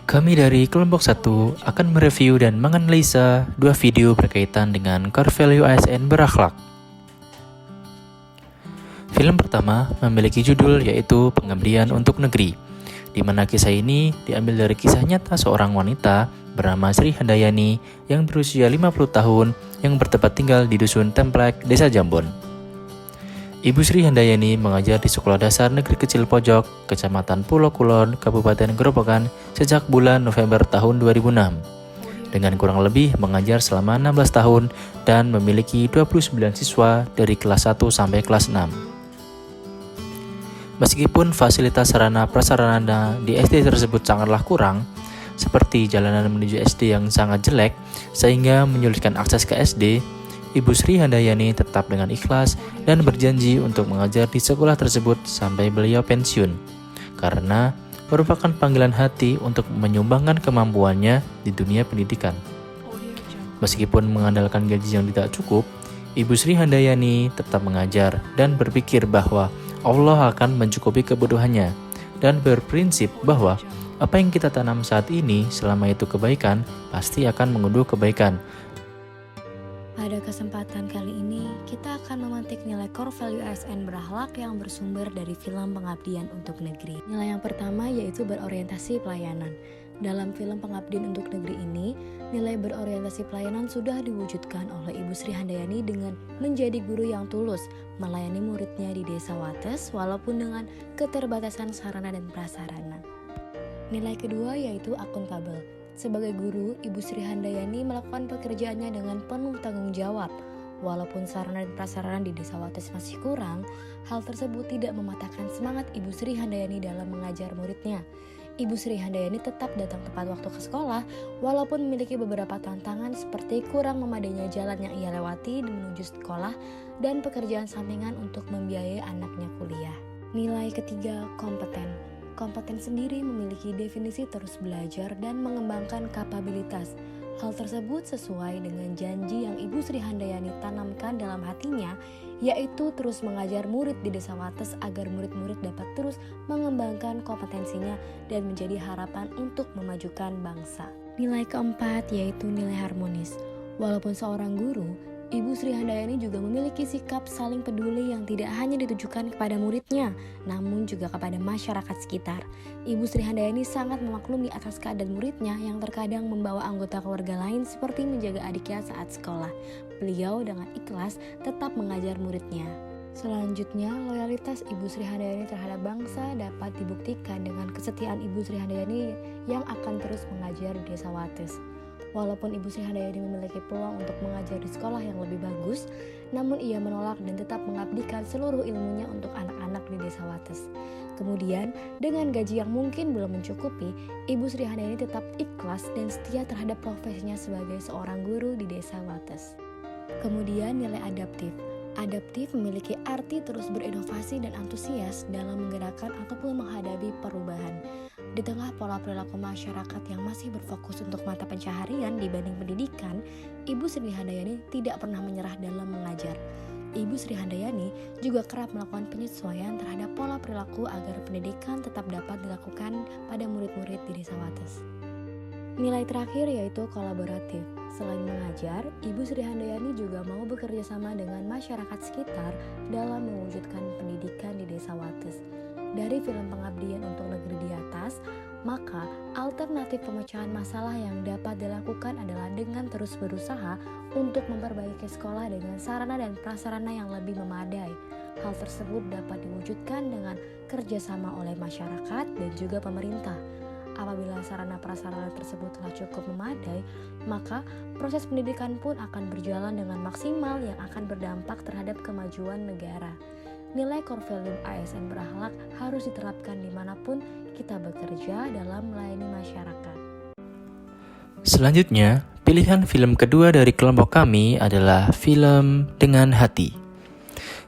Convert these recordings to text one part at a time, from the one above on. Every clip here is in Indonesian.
Kami dari kelompok 1 akan mereview dan menganalisa dua video berkaitan dengan core value ASN berakhlak. Film pertama memiliki judul yaitu Pengabdian untuk Negeri, di mana kisah ini diambil dari kisah nyata seorang wanita bernama Sri Handayani yang berusia 50 tahun yang bertempat tinggal di Dusun Templek, Desa Jambon. Ibu Sri Handayani mengajar di Sekolah Dasar Negeri Kecil Pojok, Kecamatan Pulau Kulon, Kabupaten Grobogan sejak bulan November tahun 2006. Dengan kurang lebih mengajar selama 16 tahun dan memiliki 29 siswa dari kelas 1 sampai kelas 6. Meskipun fasilitas sarana prasarana di SD tersebut sangatlah kurang, seperti jalanan menuju SD yang sangat jelek sehingga menyulitkan akses ke SD, Ibu Sri Handayani tetap dengan ikhlas dan berjanji untuk mengajar di sekolah tersebut sampai beliau pensiun, karena merupakan panggilan hati untuk menyumbangkan kemampuannya di dunia pendidikan. Meskipun mengandalkan gaji yang tidak cukup, Ibu Sri Handayani tetap mengajar dan berpikir bahwa Allah akan mencukupi kebutuhannya, dan berprinsip bahwa apa yang kita tanam saat ini selama itu kebaikan, pasti akan mengunduh kebaikan. Pada kesempatan kali ini, kita akan memantik nilai core value ASN berakhlak yang bersumber dari film Pengabdian untuk Negeri. Nilai yang pertama yaitu berorientasi pelayanan. Dalam film Pengabdian untuk Negeri ini, nilai berorientasi pelayanan sudah diwujudkan oleh Ibu Sri Handayani dengan menjadi guru yang tulus, melayani muridnya di Desa Wates walaupun dengan keterbatasan sarana dan prasarana. Nilai kedua yaitu akuntabel. Sebagai guru, Ibu Sri Handayani melakukan pekerjaannya dengan penuh tanggung jawab. Walaupun sarana dan prasarana di Desa Wates masih kurang, hal tersebut tidak mematahkan semangat Ibu Sri Handayani dalam mengajar muridnya. Ibu Sri Handayani tetap datang tepat waktu ke sekolah, walaupun memiliki beberapa tantangan seperti kurang memadainya jalan yang ia lewati menuju sekolah dan pekerjaan sampingan untuk membiayai anaknya kuliah. Nilai ketiga, kompeten. Kompeten sendiri memiliki definisi terus belajar dan mengembangkan kapabilitas. Hal tersebut sesuai dengan janji yang Ibu Sri Handayani tanamkan dalam hatinya, yaitu terus mengajar murid di Desa Wates agar murid-murid dapat terus mengembangkan kompetensinya dan menjadi harapan untuk memajukan bangsa. Nilai keempat yaitu nilai harmonis. Walaupun seorang guru, Ibu Sri Handayani juga memiliki sikap saling peduli yang tidak hanya ditujukan kepada muridnya, namun juga kepada masyarakat sekitar. Ibu Sri Handayani sangat memaklumi atas keadaan muridnya yang terkadang membawa anggota keluarga lain seperti menjaga adiknya saat sekolah. Beliau dengan ikhlas tetap mengajar muridnya. Selanjutnya, loyalitas Ibu Sri Handayani terhadap bangsa dapat dibuktikan dengan kesetiaan Ibu Sri Handayani yang akan terus mengajar di Desa Wates. Walaupun Ibu Sri Handayani memiliki peluang untuk mengajar di sekolah yang lebih bagus, namun ia menolak dan tetap mengabdikan seluruh ilmunya untuk anak-anak di Desa Wates. Kemudian, dengan gaji yang mungkin belum mencukupi, Ibu Sri Handayani tetap ikhlas dan setia terhadap profesinya sebagai seorang guru di Desa Wates. Kemudian, nilai adaptif. Adaptif memiliki arti terus berinovasi dan antusias dalam menggerakkan ataupun menghadapi perubahan. Di tengah pola perilaku masyarakat yang masih berfokus untuk mata pencaharian dibanding pendidikan, Ibu Sri Handayani tidak pernah menyerah dalam mengajar. Ibu Sri Handayani juga kerap melakukan penyesuaian terhadap pola perilaku agar pendidikan tetap dapat dilakukan pada murid-murid di Desa Wates. Nilai terakhir yaitu kolaboratif. Selain mengajar, Ibu Sri Handayani juga mau bekerja sama dengan masyarakat sekitar dalam mewujudkan pendidikan di Desa Wates. Dari film Pengabdian untuk Negeri di atas, maka alternatif pemecahan masalah yang dapat dilakukan adalah dengan terus berusaha untuk memperbaiki sekolah dengan sarana dan prasarana yang lebih memadai. Hal tersebut dapat diwujudkan dengan kerjasama oleh masyarakat dan juga pemerintah. Apabila sarana prasarana tersebut telah cukup memadai, maka proses pendidikan pun akan berjalan dengan maksimal yang akan berdampak terhadap kemajuan negara. Nilai core value ASN berakhlak harus diterapkan dimanapun kita bekerja dalam melayani masyarakat. Selanjutnya, pilihan film kedua dari kelompok kami adalah film Dengan Hati.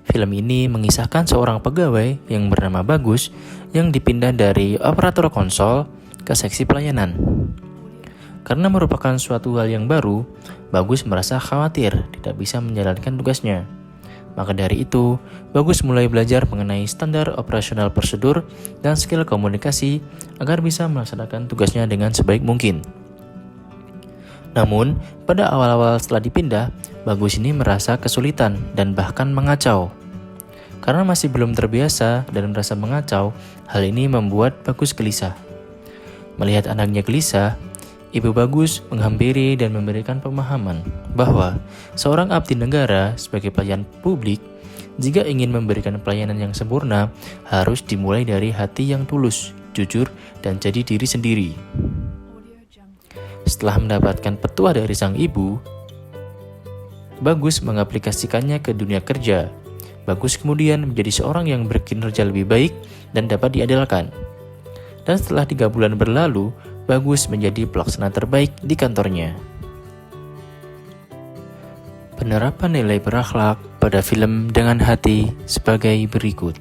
Film ini mengisahkan seorang pegawai yang bernama Bagus yang dipindah dari operator konsol ke seksi pelayanan. Karena merupakan suatu hal yang baru, Bagus merasa khawatir tidak bisa menjalankan tugasnya. Maka dari itu, Bagus mulai belajar mengenai standar operasional prosedur dan skill komunikasi agar bisa melaksanakan tugasnya dengan sebaik mungkin. Namun, pada awal-awal setelah dipindah, Bagus ini merasa kesulitan dan bahkan mengacau. Karena masih belum terbiasa dan merasa mengacau, hal ini membuat Bagus gelisah. Melihat anaknya gelisah, Ibu Bagus menghampiri dan memberikan pemahaman bahwa seorang abdi negara sebagai pelayan publik, jika ingin memberikan pelayanan yang sempurna, harus dimulai dari hati yang tulus, jujur, dan jadi diri sendiri. Setelah mendapatkan petua dari sang ibu, Bagus mengaplikasikannya ke dunia kerja. Bagus kemudian menjadi seorang yang berkinerja lebih baik dan dapat diandalkan. Dan setelah 3 bulan berlalu, Bagus menjadi pelaksana terbaik di kantornya. Penerapan nilai berakhlak pada film Dengan Hati sebagai berikut.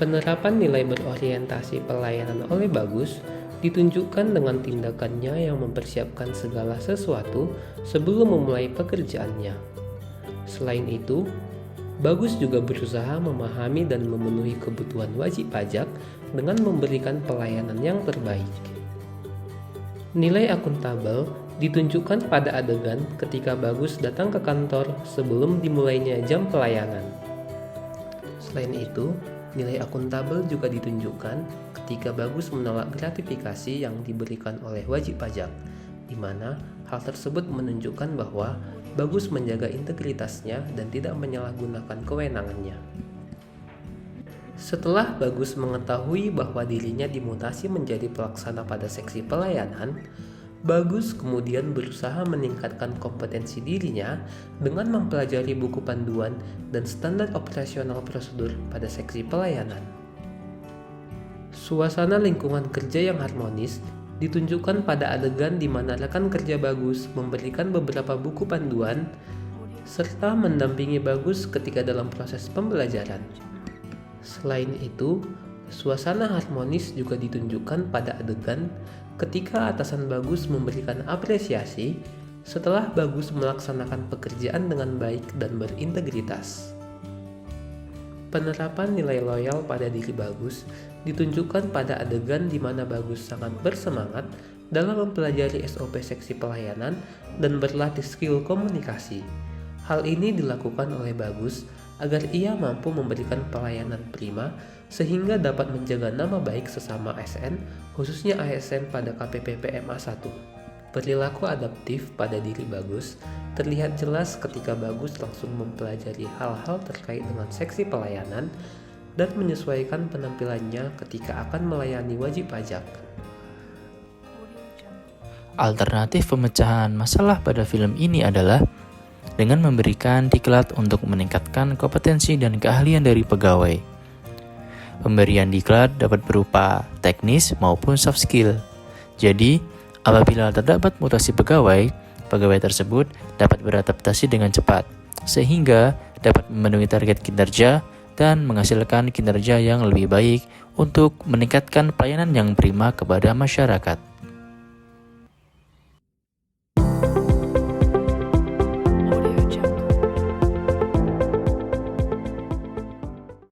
Penerapan nilai berorientasi pelayanan oleh Bagus ditunjukkan dengan tindakannya yang mempersiapkan segala sesuatu sebelum memulai pekerjaannya. Selain itu, Bagus juga berusaha memahami dan memenuhi kebutuhan wajib pajak dengan memberikan pelayanan yang terbaik. Nilai akuntabel ditunjukkan pada adegan ketika Bagus datang ke kantor sebelum dimulainya jam pelayanan. Selain itu, nilai akuntabel juga ditunjukkan ketika Bagus menolak gratifikasi yang diberikan oleh wajib pajak, di mana hal tersebut menunjukkan bahwa Bagus menjaga integritasnya dan tidak menyalahgunakan kewenangannya. Setelah Bagus mengetahui bahwa dirinya dimutasi menjadi pelaksana pada seksi pelayanan, Bagus kemudian berusaha meningkatkan kompetensi dirinya dengan mempelajari buku panduan dan standar operasional prosedur pada seksi pelayanan. Suasana lingkungan kerja yang harmonis ditunjukkan pada adegan di mana rekan kerja Bagus memberikan beberapa buku panduan serta mendampingi Bagus ketika dalam proses pembelajaran. Selain itu, suasana harmonis juga ditunjukkan pada adegan ketika atasan Bagus memberikan apresiasi setelah Bagus melaksanakan pekerjaan dengan baik dan berintegritas. Penerapan nilai loyal pada diri Bagus ditunjukkan pada adegan di mana Bagus sangat bersemangat dalam mempelajari SOP seksi pelayanan dan berlatih skill komunikasi. Hal ini dilakukan oleh Bagus agar ia mampu memberikan pelayanan prima sehingga dapat menjaga nama baik sesama ASN, khususnya ASN pada KPP PMA 1. Perilaku adaptif pada diri Bagus terlihat jelas ketika Bagus langsung mempelajari hal-hal terkait dengan seksi pelayanan dan menyesuaikan penampilannya ketika akan melayani wajib pajak. Alternatif pemecahan masalah pada film ini adalah dengan memberikan diklat untuk meningkatkan kompetensi dan keahlian dari pegawai. Pemberian diklat dapat berupa teknis maupun soft skill. Jadi, apabila terdapat mutasi pegawai, pegawai tersebut dapat beradaptasi dengan cepat, sehingga dapat memenuhi target kinerja dan menghasilkan kinerja yang lebih baik untuk meningkatkan pelayanan yang prima kepada masyarakat.